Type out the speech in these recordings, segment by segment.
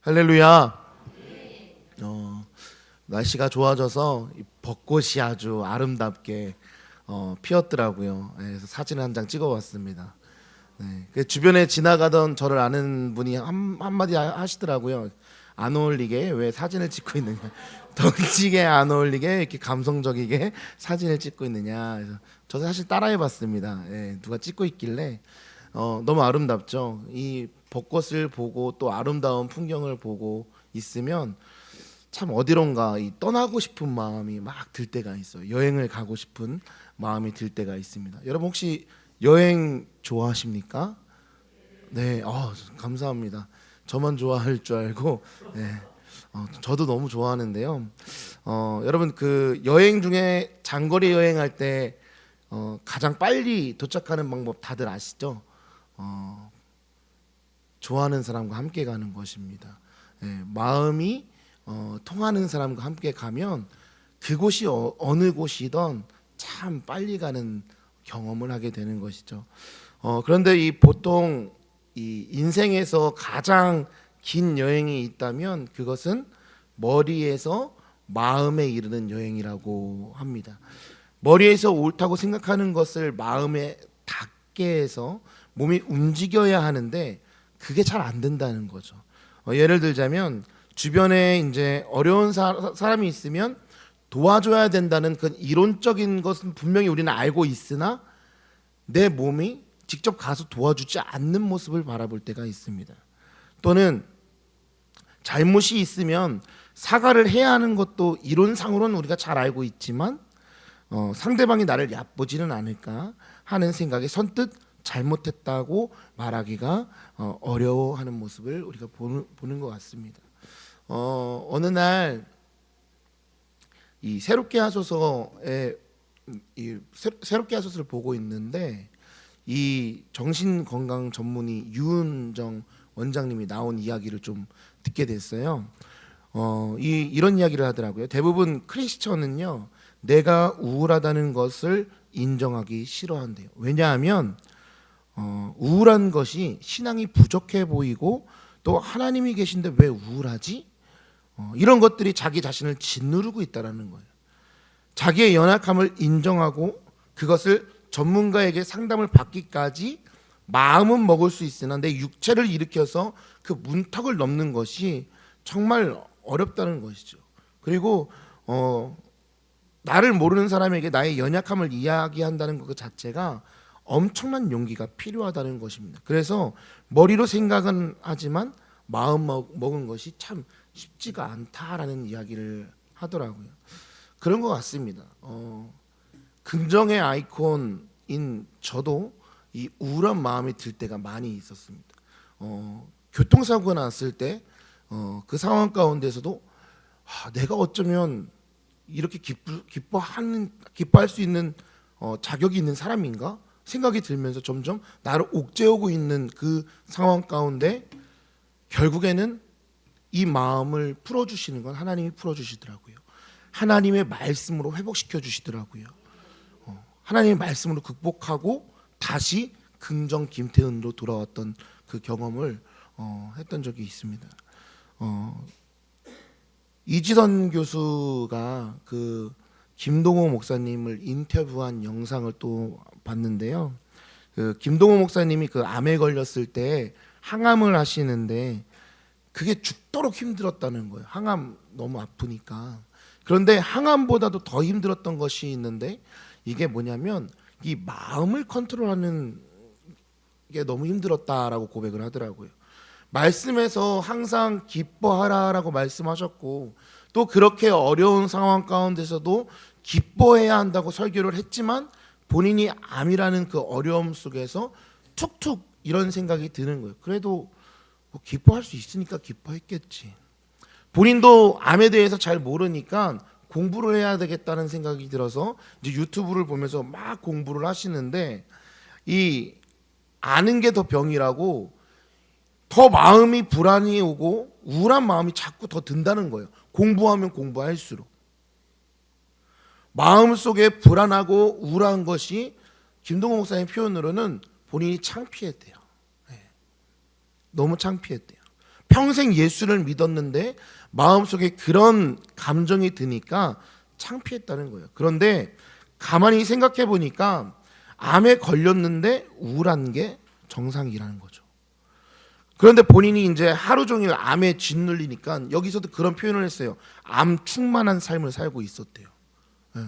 할렐루야. 날씨가 좋아져서 이 벚꽃이 아주 아름답게 피었더라고요. 그래서 사진을 한 장 찍어봤습니다. 네, 그 주변에 지나가던 저를 아는 분이 한마디 하시더라고요. 안 어울리게 왜 사진을 찍고 있느냐, 덩치게 안 어울리게 이렇게 감성적이게 사진을 찍고 있느냐. 그래서 저도 사실 따라해봤습니다. 누가 찍고 있길래 너무 아름답죠. 이 벚꽃을 보고 또 아름다운 풍경을 보고 있으면 참 어디론가 이 떠나고 싶은 마음이 막 들 때가 있어요. 여행을 가고 싶은 마음이 들 때가 있습니다. 여러분 혹시 여행 좋아하십니까? 네, 감사합니다. 저만 좋아할 줄 알고, 네, 저도 너무 좋아하는데요. 여러분 그 여행 중에 장거리 여행할 때 가장 빨리 도착하는 방법 다들 아시죠? 좋아하는 사람과 함께 가는 것입니다. 마음이 통하는 사람과 함께 가면 그곳이 어느 곳이든 참 빨리 가는 경험을 하게 되는 것이죠. 그런데 이 보통 이 인생에서 가장 긴 여행이 있다면 그것은 머리에서 마음에 이르는 여행이라고 합니다. 머리에서 옳다고 생각하는 것을 마음에 닿게 해서 몸이 움직여야 하는데 그게 잘 안 된다는 거죠. 예를 들자면 주변에 이제 어려운 사람이 있으면 도와줘야 된다는 그 이론적인 것은 분명히 우리는 알고 있으나 내 몸이 직접 가서 도와주지 않는 모습을 바라볼 때가 있습니다. 또는 잘못이 있으면 사과를 해야 하는 것도 이론상으로는 우리가 잘 알고 있지만 상대방이 나를 얕보지는 않을까 하는 생각에 선뜻 잘못했다고 말하기가 어려워하는 모습을 우리가 보는 것 같습니다. 어느 날 이 새롭게 하소서에 새롭게 하소서를 보고 있는데 이 정신건강 전문의 유은정 원장님이 나온 이야기를 좀 듣게 됐어요. 이런 이야기를 하더라고요. 대부분 크리스천은요 내가 우울하다는 것을 인정하기 싫어한대요. 왜냐하면 우울한 것이 신앙이 부족해 보이고 또 하나님이 계신데 왜 우울하지? 이런 것들이 자기 자신을 짓누르고 있다는 거예요. 자기의 연약함을 인정하고 그것을 전문가에게 상담을 받기까지 마음은 먹을 수 있으나 내 육체를 일으켜서 그 문턱을 넘는 것이 정말 어렵다는 것이죠. 그리고 나를 모르는 사람에게 나의 연약함을 이야기한다는 것 자체가 엄청난 용기가 필요하다는 것입니다. 그래서 머리로 생각은 하지만 마음 먹은 것이 참 쉽지가 않다라는 이야기를 하더라고요. 그런 것 같습니다. 긍정의 아이콘인 저도 이 우울한 마음이 들 때가 많이 있었습니다. 교통사고가 났을 때 그 상황 가운데서도 내가 어쩌면 이렇게 기뻐할 수 있는 자격이 있는 사람인가 생각이 들면서 점점 나를 옥죄어오고 있는 그 상황 가운데 결국에는 이 마음을 풀어주시는 건 하나님이 풀어주시더라고요. 하나님의 말씀으로 회복시켜 주시더라고요. 하나님의 말씀으로 극복하고 다시 긍정 김태은으로 돌아왔던 그 경험을 했던 적이 있습니다. 이지선 교수가 그 김동호 목사님을 인터뷰한 영상을 또 봤는데요. 그 김동호 목사님이 그 암에 걸렸을 때 항암을 하시는데 그게 죽도록 힘들었다는 거예요. 항암 너무 아프니까. 그런데 항암보다도 더 힘들었던 것이 있는데 이게 뭐냐면 이 마음을 컨트롤하는 게 너무 힘들었다라고 고백을 하더라고요. 말씀에서 항상 기뻐하라라고 말씀하셨고 또 그렇게 어려운 상황 가운데서도 기뻐해야 한다고 설교를 했지만 본인이 암이라는 그 어려움 속에서 툭툭 이런 생각이 드는 거예요. 그래도 뭐 기뻐할 수 있으니까 기뻐했겠지. 본인도 암에 대해서 잘 모르니까 공부를 해야 되겠다는 생각이 들어서 이제 유튜브를 보면서 막 공부를 하시는데 이 아는 게 더 병이라고 더 마음이 불안이 오고 우울한 마음이 자꾸 더 든다는 거예요. 공부하면 공부할수록 마음속에 불안하고 우울한 것이 김동호 목사님 표현으로는 본인이 창피했대요. 너무 창피했대요. 평생 예수를 믿었는데 마음속에 그런 감정이 드니까 창피했다는 거예요. 그런데 가만히 생각해 보니까 암에 걸렸는데 우울한 게 정상이라는 거죠. 그런데 본인이 이제 하루 종일 암에 짓눌리니까 여기서도 그런 표현을 했어요. 암 충만한 삶을 살고 있었대요. 예.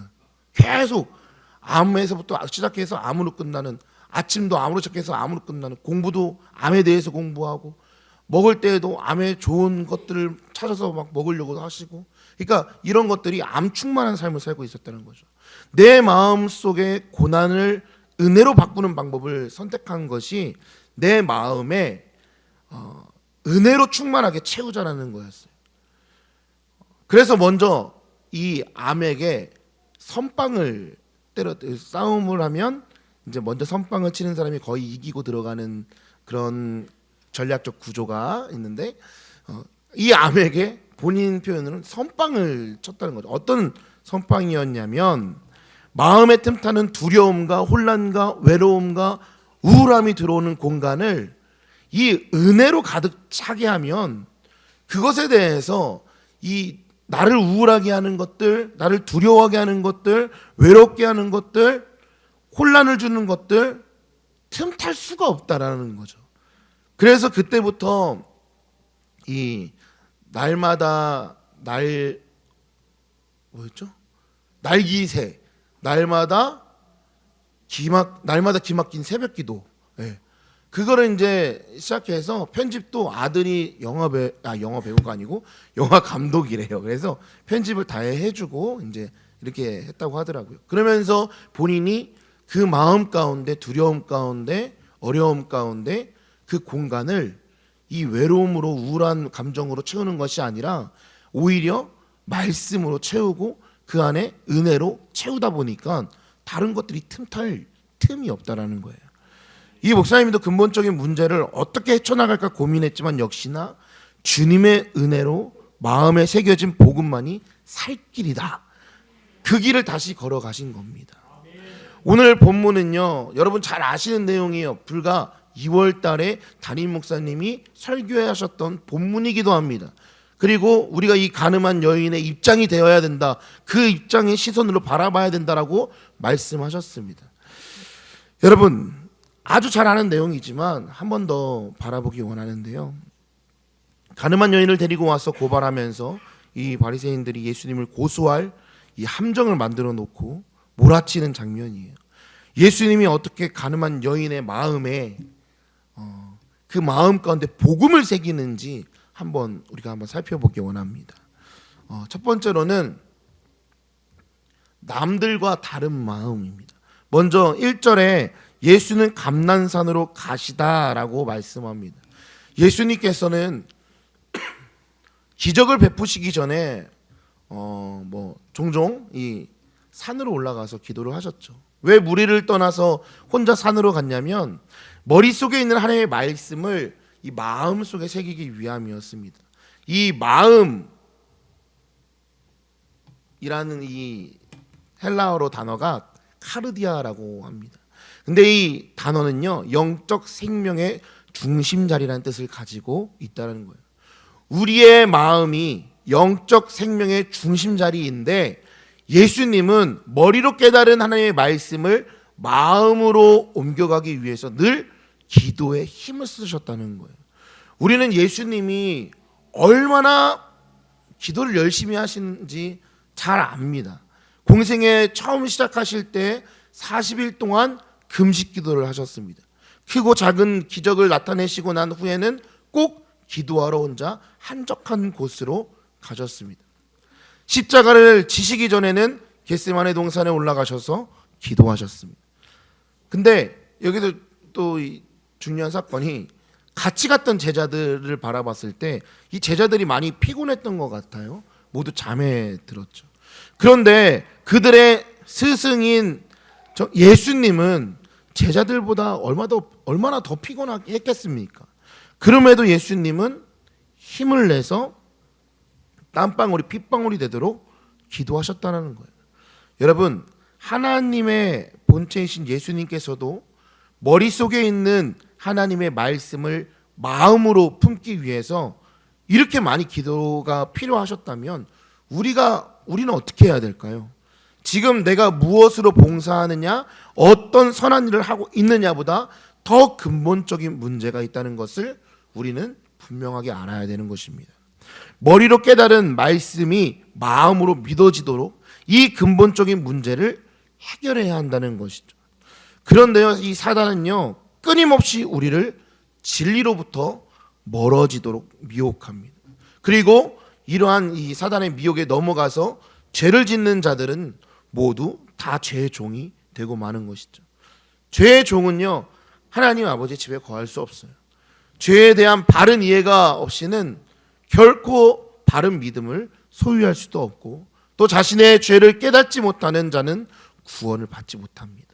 계속 암에서부터 시작해서 암으로 끝나는, 아침도 암으로 시작해서 암으로 끝나는, 공부도 암에 대해서 공부하고, 먹을 때에도 암에 좋은 것들을 찾아서 막 먹으려고 하시고, 그러니까 이런 것들이 암 충만한 삶을 살고 있었다는 거죠. 내 마음 속의 고난을 은혜로 바꾸는 방법을 선택한 것이 내 마음에 은혜로 충만하게 채우자라는 거였어요. 그래서 먼저 이 암에게 선빵을 싸움을 하면 이제 먼저 선빵을 치는 사람이 거의 이기고 들어가는 그런 전략적 구조가 있는데, 이 암에게 본인 표현으로는 선빵을 쳤다는 거죠. 어떤 선빵이었냐면 마음에 틈타는 두려움과 혼란과 외로움과 우울함이 들어오는 공간을 이 은혜로 가득 차게 하면 그것에 대해서 이 나를 우울하게 하는 것들, 나를 두려워하게 하는 것들, 외롭게 하는 것들, 혼란을 주는 것들 틈탈 수가 없다라는 거죠. 그래서 그때부터 이 날마다 날기새, 날마다 기막힌 새벽기도, 예. 그거를 이제 시작해서 편집도 아들이 영화 배우가 아니고 영화 감독이래요. 그래서 편집을 다 해주고 이제 이렇게 했다고 하더라고요. 그러면서 본인이 그 마음 가운데, 두려움 가운데, 어려움 가운데 그 공간을 이 외로움으로, 우울한 감정으로 채우는 것이 아니라 오히려 말씀으로 채우고 그 안에 은혜로 채우다 보니까 다른 것들이 틈탈 틈이 없다라는 거예요. 이 목사님도 근본적인 문제를 어떻게 헤쳐나갈까 고민했지만 역시나 주님의 은혜로 마음에 새겨진 복음만이 살 길이다. 그 길을 다시 걸어가신 겁니다. 오늘 본문은요, 여러분 잘 아시는 내용이에요. 불과 2월 달에 담임 목사님이 설교하셨던 본문이기도 합니다. 그리고 우리가 이 가늠한 여인의 입장이 되어야 된다, 그 입장의 시선으로 바라봐야 된다라고 말씀하셨습니다. 여러분 아주 잘 아는 내용이지만 한 번 더 바라보기 원하는데요, 가늠한 여인을 데리고 와서 고발하면서 이 바리새인들이 예수님을 고소할 이 함정을 만들어 놓고 몰아치는 장면이에요. 예수님이 어떻게 가늠한 여인의 마음에 그 마음 가운데 복음을 새기는지 우리가 한번 살펴보기 원합니다. 첫 번째로는 남들과 다른 마음입니다. 먼저 1절에 예수는 감난산으로 가시다라고 말씀합니다. 예수님께서는 기적을 베푸시기 전에 종종 이 산으로 올라가서 기도를 하셨죠. 왜 무리를 떠나서 혼자 산으로 갔냐면 머릿속에 있는 하나님의 말씀을 이 마음 속에 새기기 위함이었습니다. 이 마음이라는 이 헬라어로 단어가 카르디아라고 합니다. 근데 이 단어는요, 영적 생명의 중심 자리라는 뜻을 가지고 있다는 거예요. 우리의 마음이 영적 생명의 중심 자리인데 예수님은 머리로 깨달은 하나님의 말씀을 마음으로 옮겨가기 위해서 늘 기도에 힘을 쓰셨다는 거예요. 우리는 예수님이 얼마나 기도를 열심히 하시는지 잘 압니다. 공생에 처음 시작하실 때 40일 동안 금식 기도를 하셨습니다. 크고 작은 기적을 나타내시고 난 후에는 꼭 기도하러 혼자 한적한 곳으로 가셨습니다. 십자가를 지시기 전에는 겟세마네 동산에 올라가셔서 기도하셨습니다. 근데 여기도 또 중요한 사건이, 같이 갔던 제자들을 바라봤을 때 이 제자들이 많이 피곤했던 것 같아요. 모두 잠에 들었죠. 그런데 그들의 스승인 예수님은 제자들보다 얼마나 더 피곤하게 했겠습니까? 그럼에도 예수님은 힘을 내서 땀방울이 핏방울이 되도록 기도하셨다는 거예요. 여러분, 하나님의 본체이신 예수님께서도 머릿속에 있는 하나님의 말씀을 마음으로 품기 위해서 이렇게 많이 기도가 필요하셨다면 우리는 어떻게 해야 될까요? 지금 내가 무엇으로 봉사하느냐, 어떤 선한 일을 하고 있느냐보다 더 근본적인 문제가 있다는 것을 우리는 분명하게 알아야 되는 것입니다. 머리로 깨달은 말씀이 마음으로 믿어지도록 이 근본적인 문제를 해결해야 한다는 것이죠. 그런데요, 이 사단은요, 끊임없이 우리를 진리로부터 멀어지도록 미혹합니다. 그리고 이러한 이 사단의 미혹에 넘어가서 죄를 짓는 자들은 모두 다 죄의 종이 되고 마는 것이죠. 죄의 종은요, 하나님 아버지 집에 거할 수 없어요. 죄에 대한 바른 이해가 없이는 결코 바른 믿음을 소유할 수도 없고, 또 자신의 죄를 깨닫지 못하는 자는 구원을 받지 못합니다.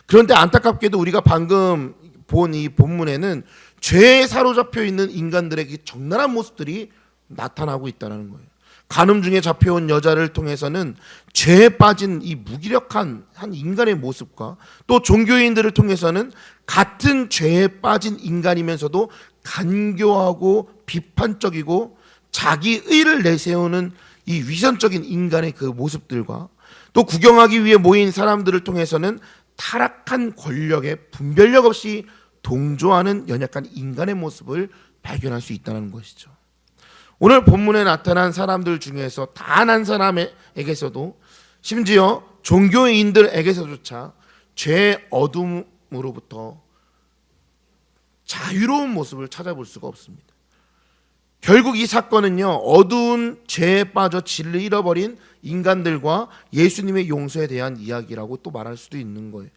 그런데 안타깝게도 우리가 방금 본 이 본문에는 죄에 사로잡혀 있는 인간들의 적나라한 모습들이 나타나고 있다는 거예요. 간음 중에 잡혀온 여자를 통해서는 죄에 빠진 이 무기력한 한 인간의 모습과, 또 종교인들을 통해서는 같은 죄에 빠진 인간이면서도 간교하고 비판적이고 자기 의를 내세우는 이 위선적인 인간의 그 모습들과, 또 구경하기 위해 모인 사람들을 통해서는 타락한 권력에 분별력 없이 동조하는 연약한 인간의 모습을 발견할 수 있다는 것이죠. 오늘 본문에 나타난 사람들 중에서 단 한 사람에게서도, 심지어 종교인들에게서조차 죄의 어둠으로부터 자유로운 모습을 찾아볼 수가 없습니다. 결국 이 사건은요, 어두운 죄에 빠져 진리를 잃어버린 인간들과 예수님의 용서에 대한 이야기라고 또 말할 수도 있는 거예요.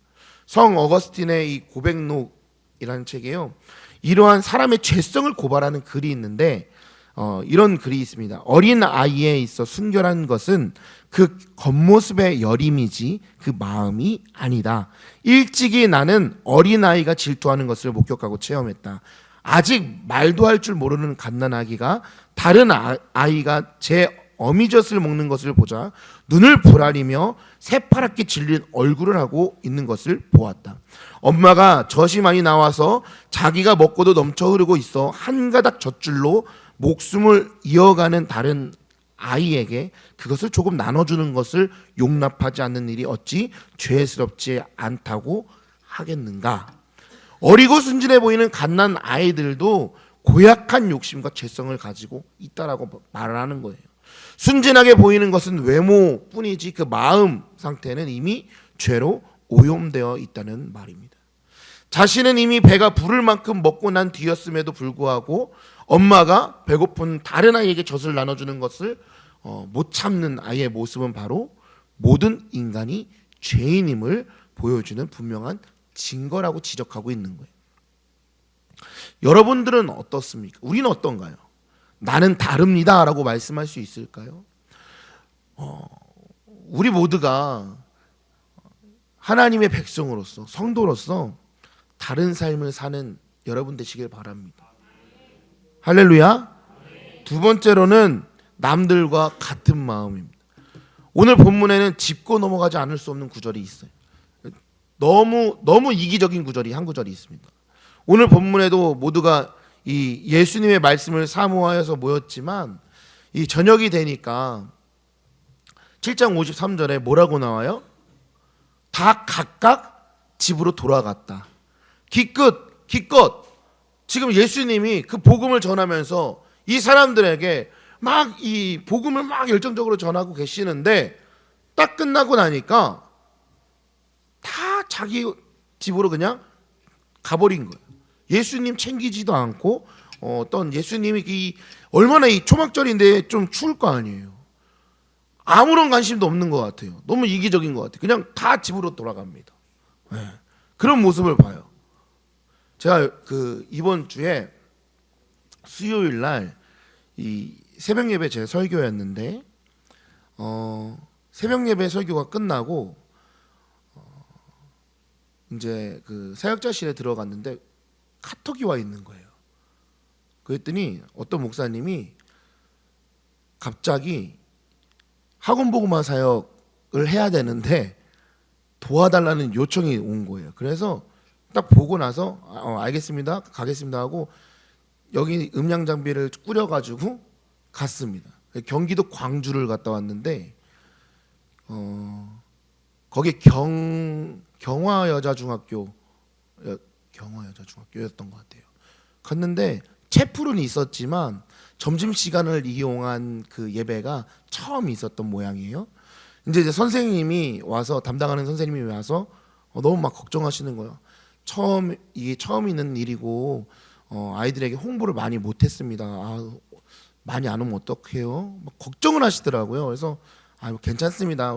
성 어거스틴의 이 고백록이라는 책에요, 이러한 사람의 죄성을 고발하는 글이 있는데, 이런 글이 있습니다. 어린 아이에 있어 순결한 것은 그 겉모습의 여림이지 그 마음이 아니다. 일찍이 나는 어린 아이가 질투하는 것을 목격하고 체험했다. 아직 말도 할 줄 모르는 갓난아기가 다른 아이가 제 어미젖을 먹는 것을 보자 눈을 부라리며 새파랗게 질린 얼굴을 하고 있는 것을 보았다. 엄마가 젖이 많이 나와서 자기가 먹고도 넘쳐 흐르고 있어 한 가닥 젖줄로 목숨을 이어가는 다른 아이에게 그것을 조금 나눠주는 것을 용납하지 않는 일이 어찌 죄스럽지 않다고 하겠는가. 어리고 순진해 보이는 갓난 아이들도 고약한 욕심과 죄성을 가지고 있다라고 말을 하는 거예요. 순진하게 보이는 것은 외모뿐이지 그 마음 상태는 이미 죄로 오염되어 있다는 말입니다. 자신은 이미 배가 부를 만큼 먹고 난 뒤였음에도 불구하고 엄마가 배고픈 다른 아이에게 젖을 나눠주는 것을 못 참는 아이의 모습은 바로 모든 인간이 죄인임을 보여주는 분명한 증거라고 지적하고 있는 거예요. 여러분들은 어떻습니까? 우리는 어떤가요? 나는 다릅니다 라고 말씀할 수 있을까요? 우리 모두가 하나님의 백성으로서, 성도로서 다른 삶을 사는 여러분 되시길 바랍니다. 할렐루야. 두 번째로는 남들과 같은 마음입니다. 오늘 본문에는 짚고 넘어가지 않을 수 없는 구절이 있어요. 너무 이기적인 구절이 한 구절이 있습니다. 오늘 본문에도 모두가 이 예수님의 말씀을 사모하여서 모였지만 이 저녁이 되니까 7장 53절에 뭐라고 나와요? 다 각각 집으로 돌아갔다. 기껏 지금 예수님이 그 복음을 전하면서 이 사람들에게 막 이 복음을 막 열정적으로 전하고 계시는데 딱 끝나고 나니까 다 자기 집으로 그냥 가버린 거예요. 예수님 챙기지도 않고 어떤 예수님이 얼마나 이 초막절인데 좀 추울 거 아니에요. 아무런 관심도 없는 것 같아요. 너무 이기적인 것 같아요. 그냥 다 집으로 돌아갑니다. 네. 그런 모습을 봐요. 제가 이번 주에 수요일 날 이 새벽 예배 제 설교였는데 새벽 예배 설교가 끝나고 이제 그 사역자실에 들어갔는데 카톡이 와 있는 거예요. 그랬더니 어떤 목사님이 갑자기 학원복음화 사역을 해야 되는데 도와달라는 요청이 온 거예요. 그래서 딱 보고 나서 알겠습니다, 가겠습니다 하고 여기 음향 장비를 꾸려가지고 갔습니다. 경기도 광주를 갔다 왔는데 거기 경화여자중학교였던 것 같아요. 갔는데 채플은 있었지만 점심 시간을 이용한 그 예배가 처음 있었던 모양이에요. 이제 선생님이 와서 담당하는 선생님이 와서 너무 막 걱정하시는 거예요. 이게 처음 있는 일이고 아이들에게 홍보를 많이 못했습니다. 많이 안 오면 어떡해요? 막 걱정을 하시더라고요. 그래서 뭐 괜찮습니다.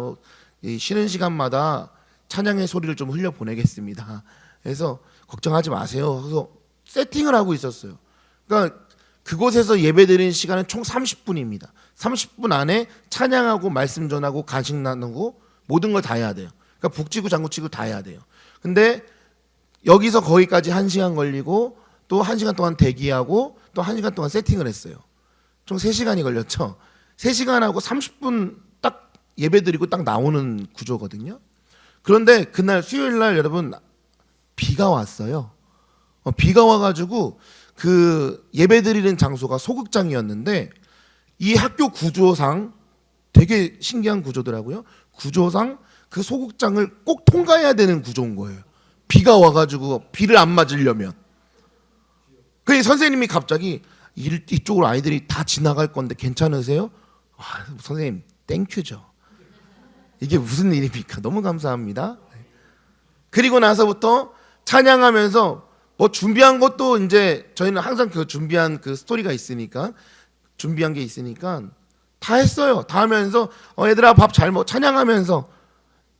이 쉬는 시간마다 찬양의 소리를 좀 흘려 보내겠습니다. 그래서 걱정하지 마세요. 그래서 세팅을 하고 있었어요. 그러니까 그곳에서 예배드리는 시간은 총 30분입니다. 30분 안에 찬양하고 말씀 전하고 간식 나누고 모든 걸 다 해야 돼요. 그러니까 북치고 장구치고 다 해야 돼요. 근데 여기서 거기까지 1시간 걸리고 또 1시간 동안 대기하고 또 1시간 동안 세팅을 했어요. 총 3시간이 걸렸죠. 3시간하고 30분 딱 예배드리고 딱 나오는 구조거든요. 그런데 그날 수요일 날 여러분 비가 왔어요. 비가 와가지고 그 예배드리는 장소가 소극장이었는데 이 학교 구조상 되게 신기한 구조더라고요. 구조상 그 소극장을 꼭 통과해야 되는 구조인 거예요. 비가 와가지고 비를 안 맞으려면. 그래서 선생님이 갑자기 이쪽으로 아이들이 다 지나갈 건데 괜찮으세요? 선생님 땡큐죠. 이게 무슨 일입니까? 너무 감사합니다. 그리고 나서부터 찬양하면서 뭐 준비한 것도 이제 저희는 항상 그 준비한 그 스토리가 있으니까 준비한 게 있으니까 다 했어요. 다 하면서 얘들아 밥 잘 먹 찬양하면서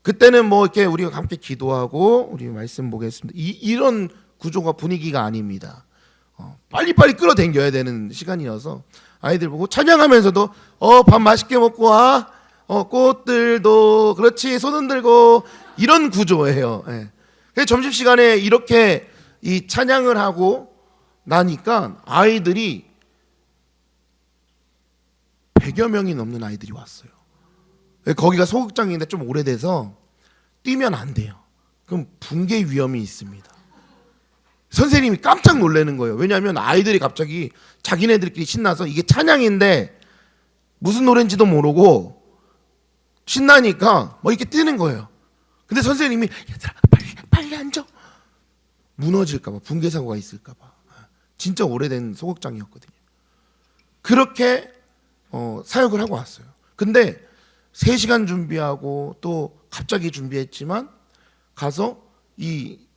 그때는 뭐 이렇게 우리가 함께 기도하고 우리 말씀 보겠습니다. 이런 구조가 분위기가 아닙니다. 빨리빨리 끌어당겨야 되는 시간이어서 아이들 보고 찬양하면서도 밥 맛있게 먹고 와. 꽃들도 그렇지 손 흔들고 이런 구조예요. 예. 그래서 점심시간에 이렇게 이 찬양을 하고 나니까 아이들이 100여 명이 넘는 아이들이 왔어요. 거기가 소극장인데 좀 오래돼서 뛰면 안 돼요. 그럼 붕괴 위험이 있습니다. 선생님이 깜짝 놀라는 거예요. 왜냐하면 아이들이 갑자기 자기네들끼리 신나서 이게 찬양인데 무슨 노래인지도 모르고 신나니까 뭐 이렇게 뛰는 거예요. 근데 선생님이 얘들아 빨리 앉아. 무너질까봐 붕괴 사고가 있을까봐. 진짜 오래된 소극장이었거든요. 그렇게 사역을 하고 왔어요. 근데 3시간 준비하고 또 갑자기 준비했지만 가서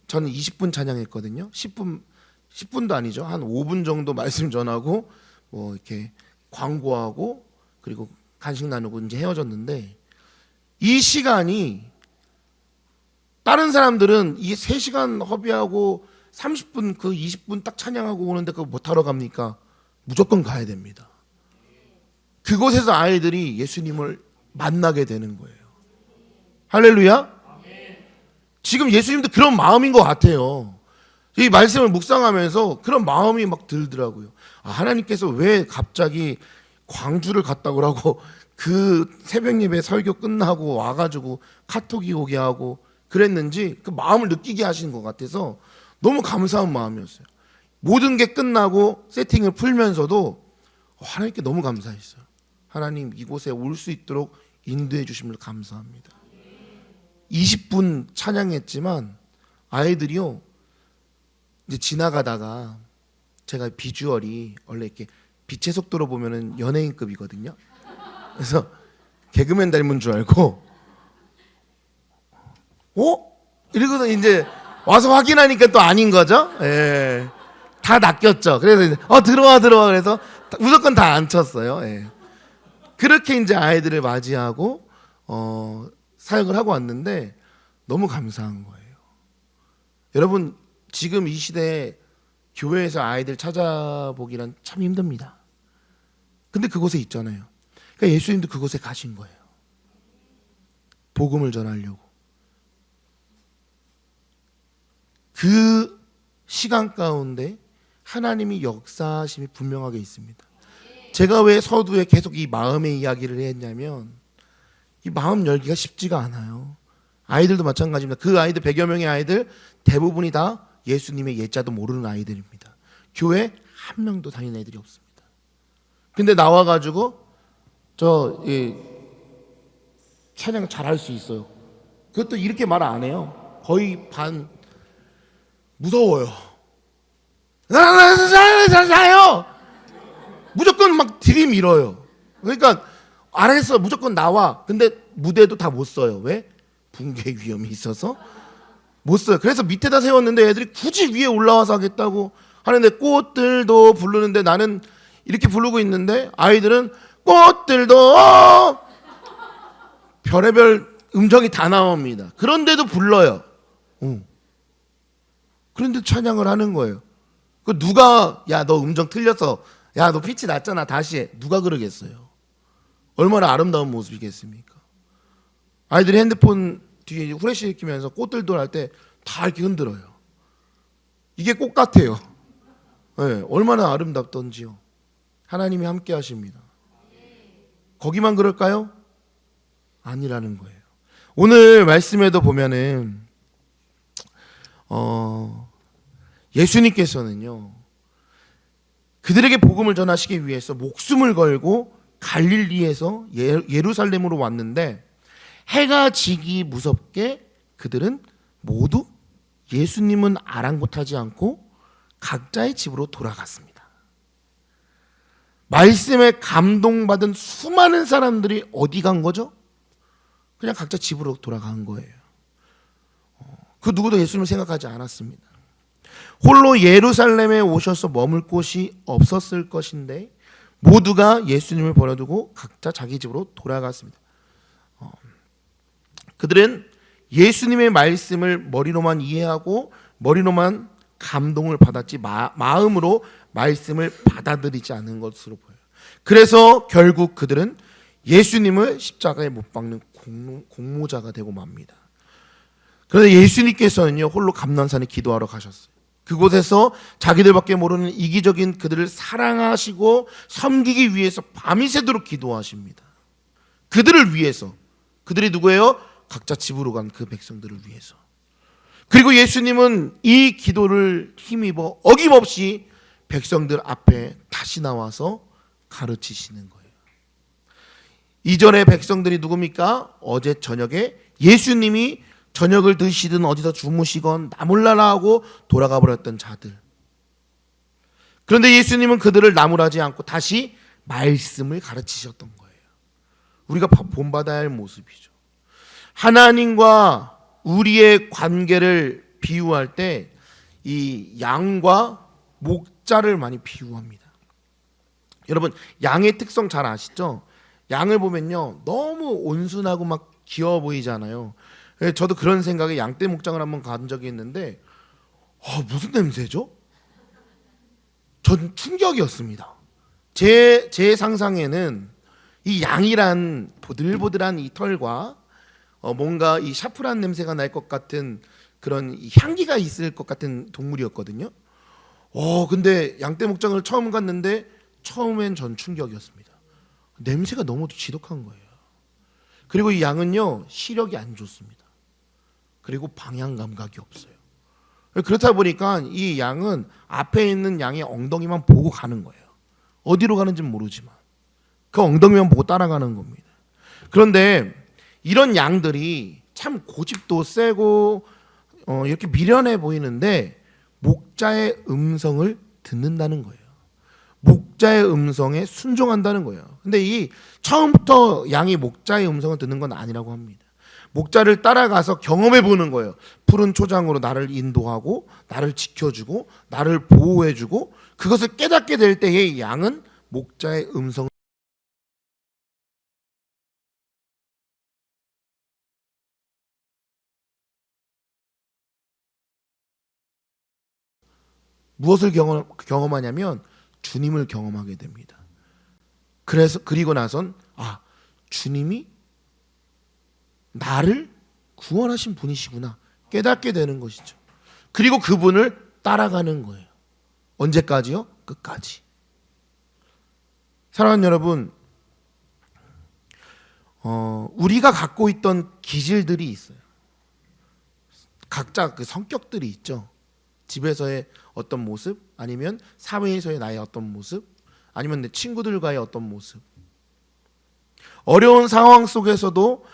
저는 20분 찬양했거든요. 10분도 아니죠. 한 5분 정도 말씀 전하고 뭐 이렇게 광고하고 그리고 간식 나누고 이제 헤어졌는데 이 시간이 다른 사람들은 이 3시간 허비하고 30분 그 20분 딱 찬양하고 오는데 그거 못하러 갑니까? 무조건 가야 됩니다. 그곳에서 아이들이 예수님을 만나게 되는 거예요. 할렐루야. 지금 예수님도 그런 마음인 것 같아요. 이 말씀을 묵상하면서 그런 마음이 막 들더라고요. 하나님께서 왜 갑자기 광주를 갔다 오라고 그 새벽 예배 설교 끝나고 와가지고 카톡이 오게 하고 그랬는지 그 마음을 느끼게 하시는 것 같아서 너무 감사한 마음이었어요. 모든 게 끝나고 세팅을 풀면서도 하나님께 너무 감사했어요. 하나님 이곳에 올 수 있도록 인도해 주심을 감사합니다. 20분 찬양했지만 아이들이요 이제 지나가다가 제가 비주얼이 원래 이렇게 빛의 속도로 보면은 연예인급이거든요. 그래서 개그맨 닮은 줄 알고 이러고서 이제 와서 확인하니까 또 아닌 거죠. 예. 다 낚였죠. 그래서 이제 들어와 그래서 무조건 다 앉혔어요. 예. 그렇게 이제 아이들을 맞이하고 사역을 하고 왔는데 너무 감사한 거예요. 여러분 지금 이 시대에 교회에서 아이들 찾아보기란 참 힘듭니다. 근데 그곳에 있잖아요. 그러니까 예수님도 그곳에 가신 거예요. 복음을 전하려고. 그 시간 가운데 하나님이 역사하심이 분명하게 있습니다. 제가 왜 서두에 계속 이 마음의 이야기를 했냐면 이 마음 열기가 쉽지가 않아요. 아이들도 마찬가지입니다. 그 아이들 100여 명의 아이들 대부분이 다 예수님의 예자도 모르는 아이들입니다. 교회 한 명도 다니는 애들이 없습니다. 근데 나와가지고 찬양 잘할 수 있어요. 그것도 이렇게 말 안 해요. 거의 반 무서워요. 잘해요. 무조건 막 들이밀어요. 그러니까 알아서 무조건 나와. 근데 무대도 다 못 써요. 왜? 붕괴 위험이 있어서 못 써요. 그래서 밑에다 세웠는데 애들이 굳이 위에 올라와서 하겠다고 하는데, 꽃들도 부르는데 나는 이렇게 부르고 있는데 아이들은 꽃들도 별의별 음정이 다 나옵니다. 그런데도 불러요. 그런데 찬양을 하는 거예요. 그 누가 야 너 음정 틀렸어, 야 너 피치 낮잖아, 다시 해, 누가 그러겠어요? 얼마나 아름다운 모습이겠습니까? 아이들이 핸드폰 뒤에 후레쉬 끼면서 꽃들도 할 때 다 이렇게 흔들어요. 이게 꽃 같아요. 네, 얼마나 아름답던지요. 하나님이 함께 하십니다. 거기만 그럴까요? 아니라는 거예요. 오늘 말씀에도 보면은 예수님께서는요, 그들에게 복음을 전하시기 위해서 목숨을 걸고 갈릴리에서 예루살렘으로 왔는데, 해가 지기 무섭게 그들은 모두 예수님은 아랑곳하지 않고 각자의 집으로 돌아갔습니다. 말씀에 감동받은 수많은 사람들이 어디 간 거죠? 그냥 각자 집으로 돌아간 거예요. 그 누구도 예수님을 생각하지 않았습니다. 홀로 예루살렘에 오셔서 머물 곳이 없었을 것인데 모두가 예수님을 버려두고 각자 자기 집으로 돌아갔습니다. 그들은 예수님의 말씀을 머리로만 이해하고 머리로만 감동을 받았지 마음으로 말씀을 받아들이지 않은 것으로 보여요. 그래서 결국 그들은 예수님을 십자가에 못 박는 공모자가 되고 맙니다. 그런데 예수님께서는요, 홀로 감난산에 기도하러 가셨어요. 그곳에서 자기들밖에 모르는 이기적인 그들을 사랑하시고 섬기기 위해서 밤이 새도록 기도하십니다. 그들을 위해서. 그들이 누구예요? 각자 집으로 간 그 백성들을 위해서. 그리고 예수님은 이 기도를 힘입어 어김없이 백성들 앞에 다시 나와서 가르치시는 거예요. 이전에 백성들이 누굽니까? 어제 저녁에 예수님이 저녁을 드시든 어디서 주무시건 나 몰라라 하고 돌아가 버렸던 자들. 그런데 예수님은 그들을 나무라지 않고 다시 말씀을 가르치셨던 거예요. 우리가 본받아야 할 모습이죠. 하나님과 우리의 관계를 비유할 때 이 양과 목자를 많이 비유합니다. 여러분, 양의 특성 잘 아시죠? 양을 보면요, 너무 온순하고 막 귀여워 보이잖아요. 저도 그런 생각에 양떼 목장을 한번 간 적이 있는데 무슨 냄새죠? 전 충격이었습니다. 제 상상에는 이 양이란 보들보들한 이 털과 뭔가 이 샤프란 냄새가 날 것 같은 그런 향기가 있을 것 같은 동물이었거든요. 근데 양떼 목장을 처음 갔는데 처음엔 전 충격이었습니다. 냄새가 너무 지독한 거예요. 그리고 이 양은요, 시력이 안 좋습니다. 그리고 방향 감각이 없어요. 그렇다 보니까 이 양은 앞에 있는 양의 엉덩이만 보고 가는 거예요. 어디로 가는지는 모르지만 그 엉덩이만 보고 따라가는 겁니다. 그런데 이런 양들이 참 고집도 세고 이렇게 미련해 보이는데 목자의 음성을 듣는다는 거예요. 목자의 음성에 순종한다는 거예요. 근데 이 처음부터 양이 목자의 음성을 듣는 건 아니라고 합니다. 목자를 따라가서 경험해 보는 거예요. 푸른 초장으로 나를 인도하고 나를 지켜주고 나를 보호해주고, 그것을 깨닫게 될 때의 양은 목자의 음성을 무엇을 경험하냐면 주님을 경험하게 됩니다. 그리고 나선 주님이 나를 구원하신 분이시구나 깨닫게 되는 것이죠. 그리고 그분을 따라가는 거예요. 언제까지요? 끝까지. 사랑하는 여러분, 우리가 갖고 있던 기질들이 있어요. 각자 그 성격들이 있죠. 집에서의 어떤 모습, 아니면 사회에서의 나의 어떤 모습, 아니면 내 친구들과의 어떤 모습. 어려운 상황 속에서도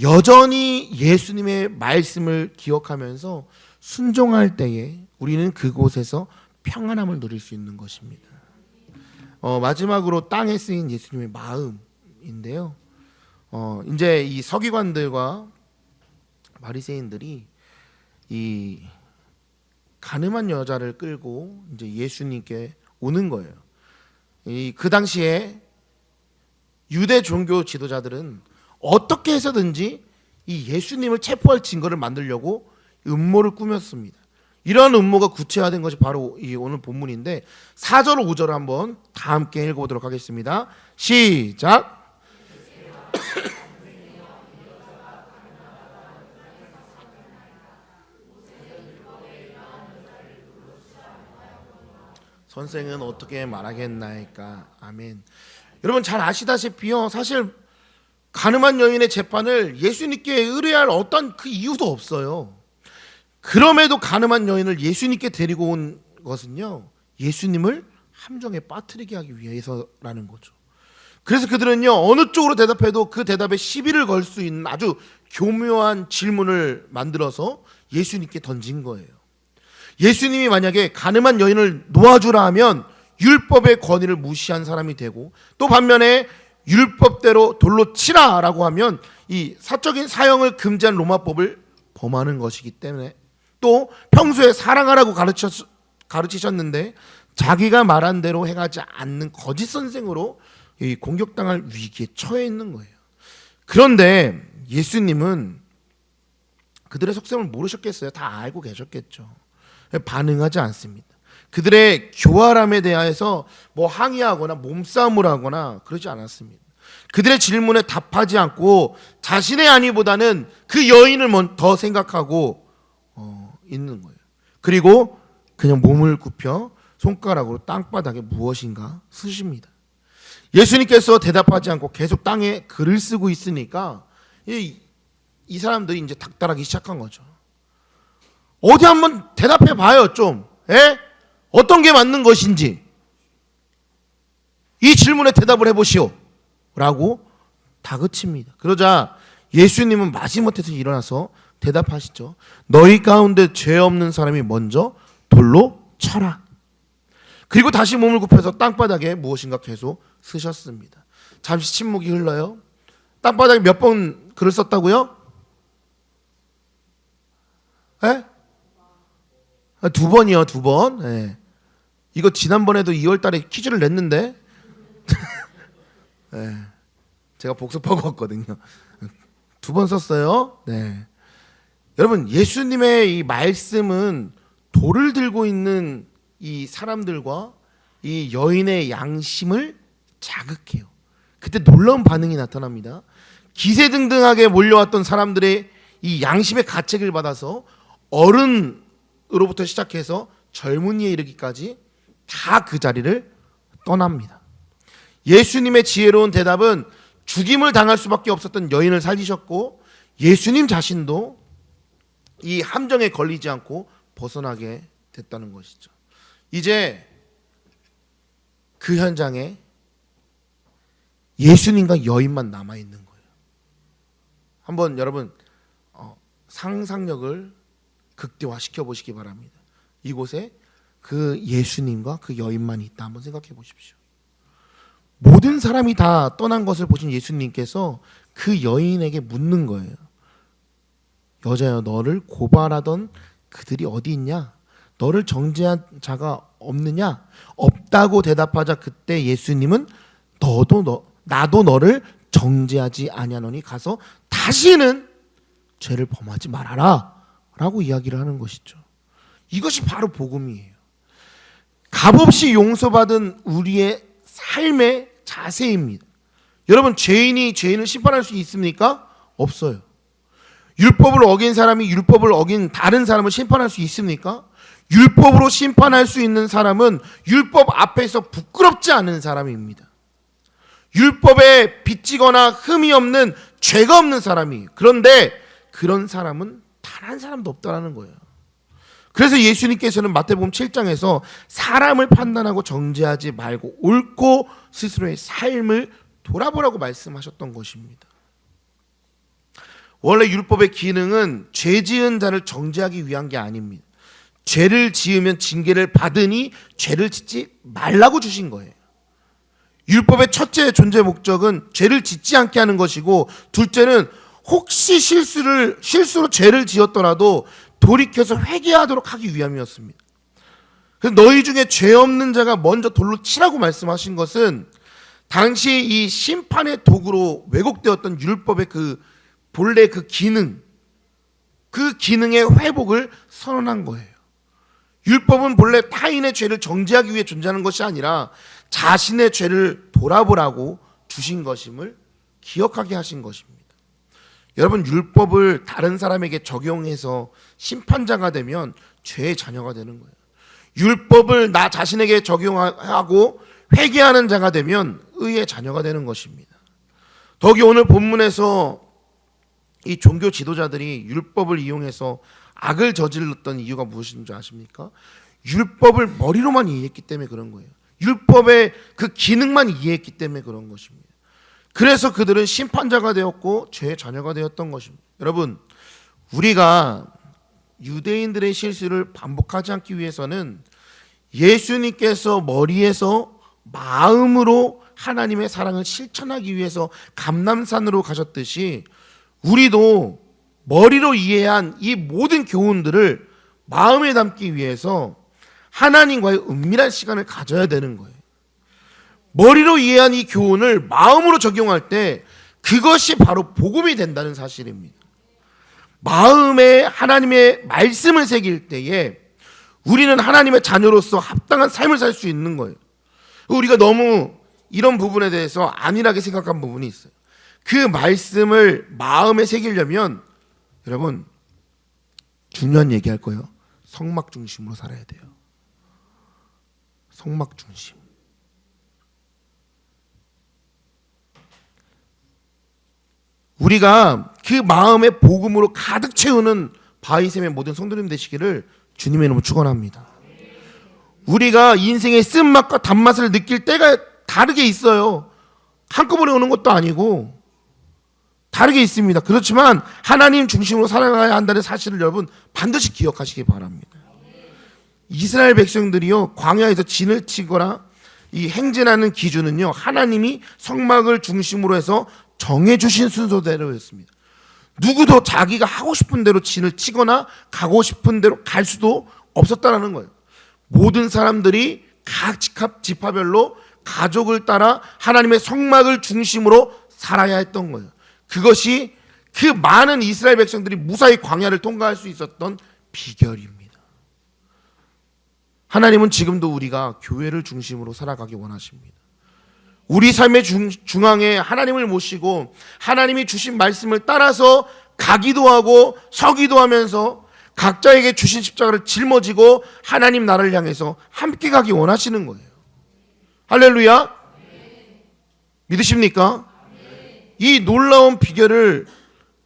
여전히 예수님의 말씀을 기억하면서 순종할 때에 우리는 그곳에서 평안함을 누릴 수 있는 것입니다. 마지막으로 땅에 쓰인 예수님의 마음인데요. 이제 이 서기관들과 바리새인들이 이 가늠한 여자를 끌고 이제 예수님께 오는 거예요. 그 당시에 유대 종교 지도자들은 어떻게 해서든지 이 예수님을 체포할 증거를 만들려고 음모를 꾸몄습니다. 이러한 음모가 구체화된 것이 바로 이 오늘 본문인데 4절 5절을 한번 다 함께 읽어보도록 하겠습니다. 시작. 선생은 어떻게 말하겠나이까. 아멘. 여러분 잘 아시다시피요, 사실 가늠한 여인의 재판을 예수님께 의뢰할 어떤 그 이유도 없어요. 그럼에도 가늠한 여인을 예수님께 데리고 온 것은요, 예수님을 함정에 빠뜨리게 하기 위해서라는 거죠. 그래서 그들은요, 어느 쪽으로 대답해도 그 대답에 시비를 걸 수 있는 아주 교묘한 질문을 만들어서 예수님께 던진 거예요. 예수님이 만약에 가늠한 여인을 놓아주라 하면 율법의 권위를 무시한 사람이 되고, 또 반면에 율법대로 돌로 치라라고 하면 이 사적인 사형을 금지한 로마법을 범하는 것이기 때문에, 또 평소에 사랑하라고 가르치셨는데 자기가 말한 대로 해가지 않는 거짓 선생으로 이 공격당할 위기에 처해 있는 거예요. 그런데 예수님은 그들의 속셈을 모르셨겠어요? 다 알고 계셨겠죠. 반응하지 않습니다. 그들의 교활함에 대해서 뭐 항의하거나 몸싸움을 하거나 그러지 않았습니다. 그들의 질문에 답하지 않고 자신의 안위보다는 그 여인을 더 생각하고 있는 거예요. 그리고 그냥 몸을 굽혀 손가락으로 땅바닥에 무엇인가 쓰십니다. 예수님께서 대답하지 않고 계속 땅에 글을 쓰고 있으니까 이 사람들이 이제 닥달하기 시작한 거죠. 어디 한번 대답해 봐요, 좀. 에? 어떤 게 맞는 것인지 이 질문에 대답을 해보시오 라고 다그칩니다. 그러자 예수님은 마지못해서 일어나서 대답하시죠. 너희 가운데 죄 없는 사람이 먼저 돌로 쳐라. 그리고 다시 몸을 굽혀서 땅바닥에 무엇인가 계속 쓰셨습니다. 잠시 침묵이 흘러요. 땅바닥에 몇 번 글을 썼다고요? 에? 2번이요, 2번. 네. 이거 지난번에도 2월 달에 퀴즈를 냈는데 네. 제가 복습하고 왔거든요. 2번 썼어요. 네. 여러분, 예수님의 이 말씀은 돌을 들고 있는 이 사람들과 이 여인의 양심을 자극해요. 그때 놀라운 반응이 나타납니다. 기세등등하게 몰려왔던 사람들의 이 양심의 가책을 받아서 어른으로부터 시작해서 젊은이에 이르기까지 다 그 자리를 떠납니다. 예수님의 지혜로운 대답은 죽임을 당할 수밖에 없었던 여인을 살리셨고, 예수님 자신도 이 함정에 걸리지 않고 벗어나게 됐다는 것이죠. 이제 그 현장에 예수님과 여인만 남아있는 거예요. 한번 여러분 상상력을 극대화시켜 보시기 바랍니다. 이곳에 그 예수님과 그 여인만 있다. 한번 생각해 보십시오. 모든 사람이 다 떠난 것을 보신 예수님께서 그 여인에게 묻는 거예요. 여자여, 너를 고발하던 그들이 어디 있냐? 너를 정죄한 자가 없느냐? 없다고 대답하자 그때 예수님은 나도 너를 정죄하지 아니하노니 가서 다시는 죄를 범하지 말아라 라고 이야기를 하는 것이죠. 이것이 바로 복음이에요. 값없이 용서받은 우리의 삶의 자세입니다. 여러분, 죄인이 죄인을 심판할 수 있습니까? 없어요. 율법을 어긴 사람이 율법을 어긴 다른 사람을 심판할 수 있습니까? 율법으로 심판할 수 있는 사람은 율법 앞에서 부끄럽지 않은 사람입니다. 율법에 빚지거나 흠이 없는 죄가 없는 사람이. 그런데 그런 사람은 단 한 사람도 없다라는 거예요. 그래서 예수님께서는 마태복음 7장에서 사람을 판단하고 정죄하지 말고 옳고 스스로의 삶을 돌아보라고 말씀하셨던 것입니다. 원래 율법의 기능은 죄 지은 자를 정죄하기 위한 게 아닙니다. 죄를 지으면 징계를 받으니 죄를 짓지 말라고 주신 거예요. 율법의 첫째 존재 목적은 죄를 짓지 않게 하는 것이고, 둘째는 혹시 실수로 죄를 지었더라도 돌이켜서 회개하도록 하기 위함이었습니다. 그래서 너희 중에 죄 없는 자가 먼저 돌로 치라고 말씀하신 것은 당시 이 심판의 도구로 왜곡되었던 율법의 본래 그 기능, 그 기능의 회복을 선언한 거예요. 율법은 본래 타인의 죄를 정죄하기 위해 존재하는 것이 아니라 자신의 죄를 돌아보라고 주신 것임을 기억하게 하신 것입니다. 여러분, 율법을 다른 사람에게 적용해서 심판자가 되면 죄의 자녀가 되는 거예요. 율법을 나 자신에게 적용하고 회개하는 자가 되면 의의 자녀가 되는 것입니다. 더욱이 오늘 본문에서 이 종교 지도자들이 율법을 이용해서 악을 저질렀던 이유가 무엇인 줄 아십니까? 율법을 머리로만 이해했기 때문에 그런 거예요. 율법의 그 기능만 이해했기 때문에 그런 것입니다. 그래서 그들은 심판자가 되었고 죄의 자녀가 되었던 것입니다. 여러분, 우리가 유대인들의 실수를 반복하지 않기 위해서는 예수님께서 머리에서 마음으로 하나님의 사랑을 실천하기 위해서 감람산으로 가셨듯이 우리도 머리로 이해한 이 모든 교훈들을 마음에 담기 위해서 하나님과의 은밀한 시간을 가져야 되는 거예요. 머리로 이해한 이 교훈을 마음으로 적용할 때 그것이 바로 복음이 된다는 사실입니다. 마음에 하나님의 말씀을 새길 때에 우리는 하나님의 자녀로서 합당한 삶을 살 수 있는 거예요. 우리가 너무 이런 부분에 대해서 안일하게 생각한 부분이 있어요. 그 말씀을 마음에 새기려면 여러분, 중요한 얘기할 거예요. 성막 중심으로 살아야 돼요. 성막 중심. 우리가 그 마음의 복음으로 가득 채우는 바이샘의 모든 성도님 되시기를 주님의 이름으로 축원합니다. 우리가 인생의 쓴맛과 단맛을 느낄 때가 다르게 있어요. 한꺼번에 오는 것도 아니고 다르게 있습니다. 그렇지만 하나님 중심으로 살아가야 한다는 사실을 여러분 반드시 기억하시기 바랍니다. 이스라엘 백성들이요, 광야에서 진을 치거나 이 행진하는 기준은요, 하나님이 성막을 중심으로 해서 정해주신 순서대로였습니다. 누구도 자기가 하고 싶은 대로 진을 치거나 가고 싶은 대로 갈 수도 없었다라는 거예요. 모든 사람들이 각 지파별로 가족을 따라 하나님의 성막을 중심으로 살아야 했던 거예요. 그것이 그 많은 이스라엘 백성들이 무사히 광야를 통과할 수 있었던 비결입니다. 하나님은 지금도 우리가 교회를 중심으로 살아가기 원하십니다. 우리 삶의 중앙에 하나님을 모시고 하나님이 주신 말씀을 따라서 가기도 하고 서기도 하면서 각자에게 주신 십자가를 짊어지고 하나님 나라를 향해서 함께 가기 원하시는 거예요. 할렐루야. 믿으십니까? 이 놀라운 비결을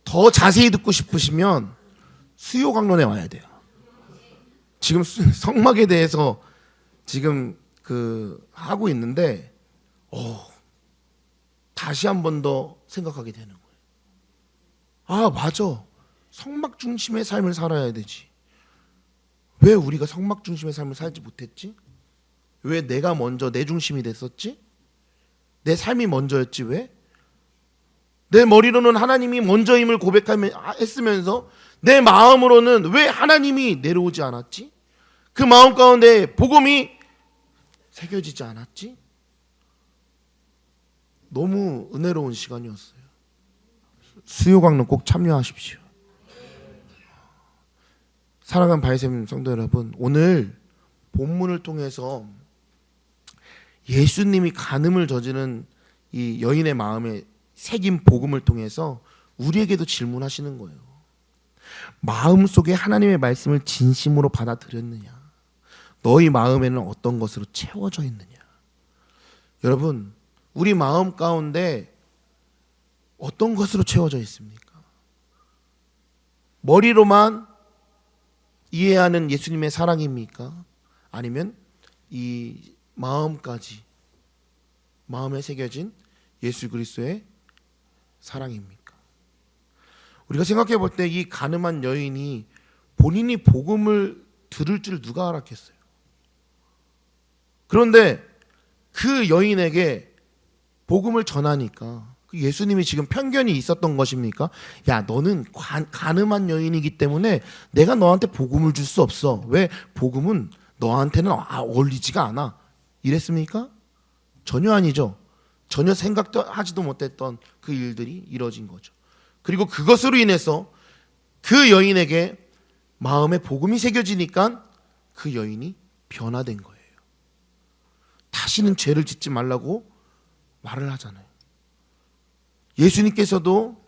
더 자세히 듣고 싶으시면 수요 강론에 와야 돼요. 지금 성막에 대해서 지금 하고 있는데 다시 한 번 더 생각하게 되는 거예요. 아, 맞아. 성막 중심의 삶을 살아야 되지. 왜 우리가 성막 중심의 삶을 살지 못했지? 왜 내가 먼저 내 중심이 됐었지? 내 삶이 먼저였지 왜? 내 머리로는 하나님이 먼저임을 고백했으면서 내 마음으로는 왜 하나님이 내려오지 않았지? 그 마음 가운데 복음이 새겨지지 않았지? 너무 은혜로운 시간이었어요. 수요 강론 꼭 참여하십시오. 사랑하는 바이샘 성도 여러분, 오늘 본문을 통해서 예수님이 간음을 저지른 이 여인의 마음에 새긴 복음을 통해서 우리에게도 질문하시는 거예요. 마음속에 하나님의 말씀을 진심으로 받아들였느냐? 너희 마음에는 어떤 것으로 채워져 있느냐? 여러분, 우리 마음 가운데 어떤 것으로 채워져 있습니까? 머리로만 이해하는 예수님의 사랑입니까? 아니면 이 마음까지, 마음에 새겨진 예수 그리스도의 사랑입니까? 우리가 생각해 볼 때 이 가늠한 여인이 본인이 복음을 들을 줄 누가 알았겠어요? 그런데 그 여인에게 복음을 전하니까 예수님이 지금 편견이 있었던 것입니까? 야, 너는 가늠한 여인이기 때문에 내가 너한테 복음을 줄 수 없어. 왜? 복음은 너한테는 어울리지가 않아. 이랬습니까? 전혀 아니죠. 전혀 생각도 하지도 못했던 그 일들이 이뤄진 거죠. 그리고 그것으로 인해서 그 여인에게 마음에 복음이 새겨지니까 그 여인이 변화된 거예요. 다시는 죄를 짓지 말라고 말을 하잖아요. 예수님께서도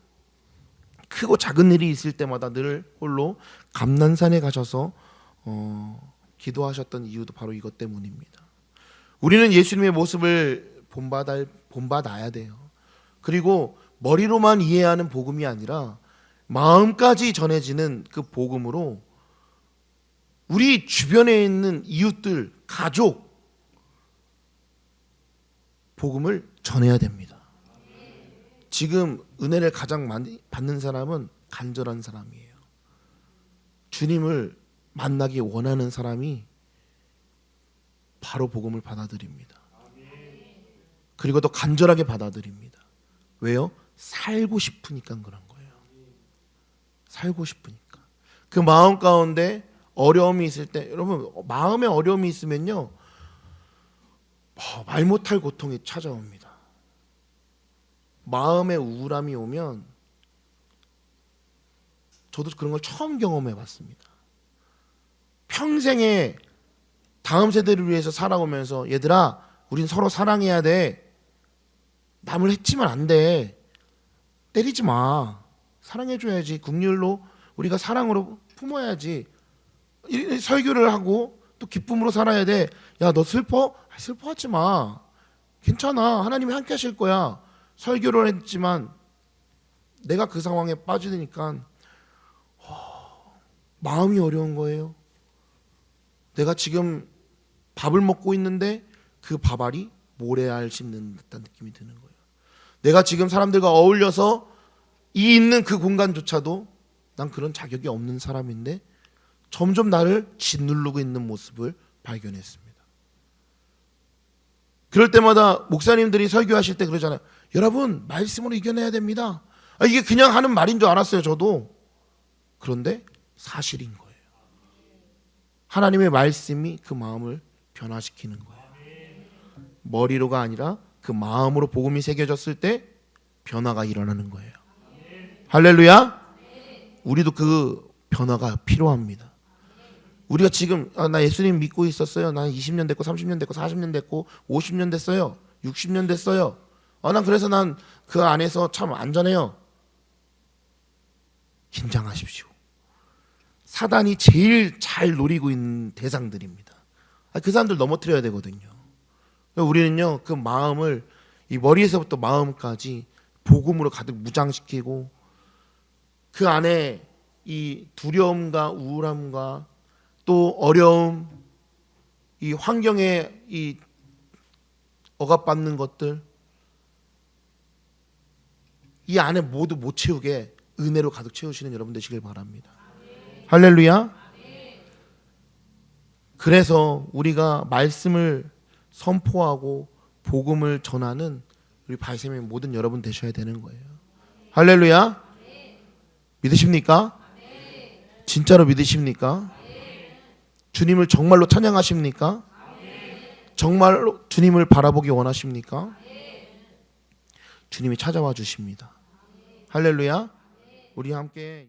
크고 작은 일이 있을 때마다 늘 홀로 감난산에 가셔서 기도하셨던 이유도 바로 이것 때문입니다. 우리는 예수님의 모습을 본받아야 돼요. 그리고 머리로만 이해하는 복음이 아니라 마음까지 전해지는 그 복음으로 우리 주변에 있는 이웃들, 가족 복음을 전해야 됩니다. 지금 은혜를 가장 많이 받는 사람은 간절한 사람이에요. 주님을 만나기 원하는 사람이 바로 복음을 받아들입니다. 그리고 더 간절하게 받아들입니다. 왜요? 살고 싶으니까 그런 거예요. 살고 싶으니까. 그 마음 가운데 어려움이 있을 때, 여러분 마음에 어려움이 있으면요, 말 못할 고통이 찾아옵니다. 마음에 우울함이 오면, 저도 그런 걸 처음 경험해 봤습니다. 평생에 다음 세대를 위해서 살아오면서 얘들아, 우린 서로 사랑해야 돼. 남을 해치면 안 돼. 때리지 마. 사랑해줘야지. 긍휼로 우리가 사랑으로 품어야지. 설교를 하고 또 기쁨으로 살아야 돼. 야, 너 슬퍼? 슬퍼하지 마. 괜찮아. 하나님이 함께 하실 거야. 설교를 했지만 내가 그 상황에 빠지니까 마음이 어려운 거예요. 내가 지금 밥을 먹고 있는데 그 밥알이 모래알 씹는 듯한 느낌이 드는 거예요. 내가 지금 사람들과 어울려서 이 있는 그 공간조차도 난 그런 자격이 없는 사람인데 점점 나를 짓누르고 있는 모습을 발견했습니다. 그럴 때마다 목사님들이 설교하실 때 그러잖아요. 여러분, 말씀으로 이겨내야 됩니다. 이게 그냥 하는 말인 줄 알았어요, 저도. 그런데 사실인 거예요. 하나님의 말씀이 그 마음을 변화시키는 거예요. 머리로가 아니라 그 마음으로 복음이 새겨졌을 때 변화가 일어나는 거예요. 할렐루야. 우리도 그 변화가 필요합니다. 우리가 지금 나 예수님 믿고 있었어요. 난 20년 됐고 30년 됐고 40년 됐고 50년 됐어요. 60년 됐어요. 난 그래서 난 그 안에서 참 안전해요. 긴장하십시오. 사단이 제일 잘 노리고 있는 대상들입니다. 그 사람들 넘어뜨려야 되거든요. 우리는요, 그 마음을 이 머리에서부터 마음까지 복음으로 가득 무장시키고 그 안에 이 두려움과 우울함과 또 어려움, 이 환경에 이 억압받는 것들, 이 안에 모두 못 채우게 은혜로 가득 채우시는 여러분 되시길 바랍니다. 할렐루야. 그래서 우리가 말씀을 선포하고 복음을 전하는 우리 바이샘의 모든 여러분 되셔야 되는 거예요. 할렐루야. 믿으십니까? 진짜로 믿으십니까? 주님을 정말로 찬양하십니까? 정말로 주님을 바라보기 원하십니까? 주님이 찾아와 주십니다. 할렐루야. 우리 함께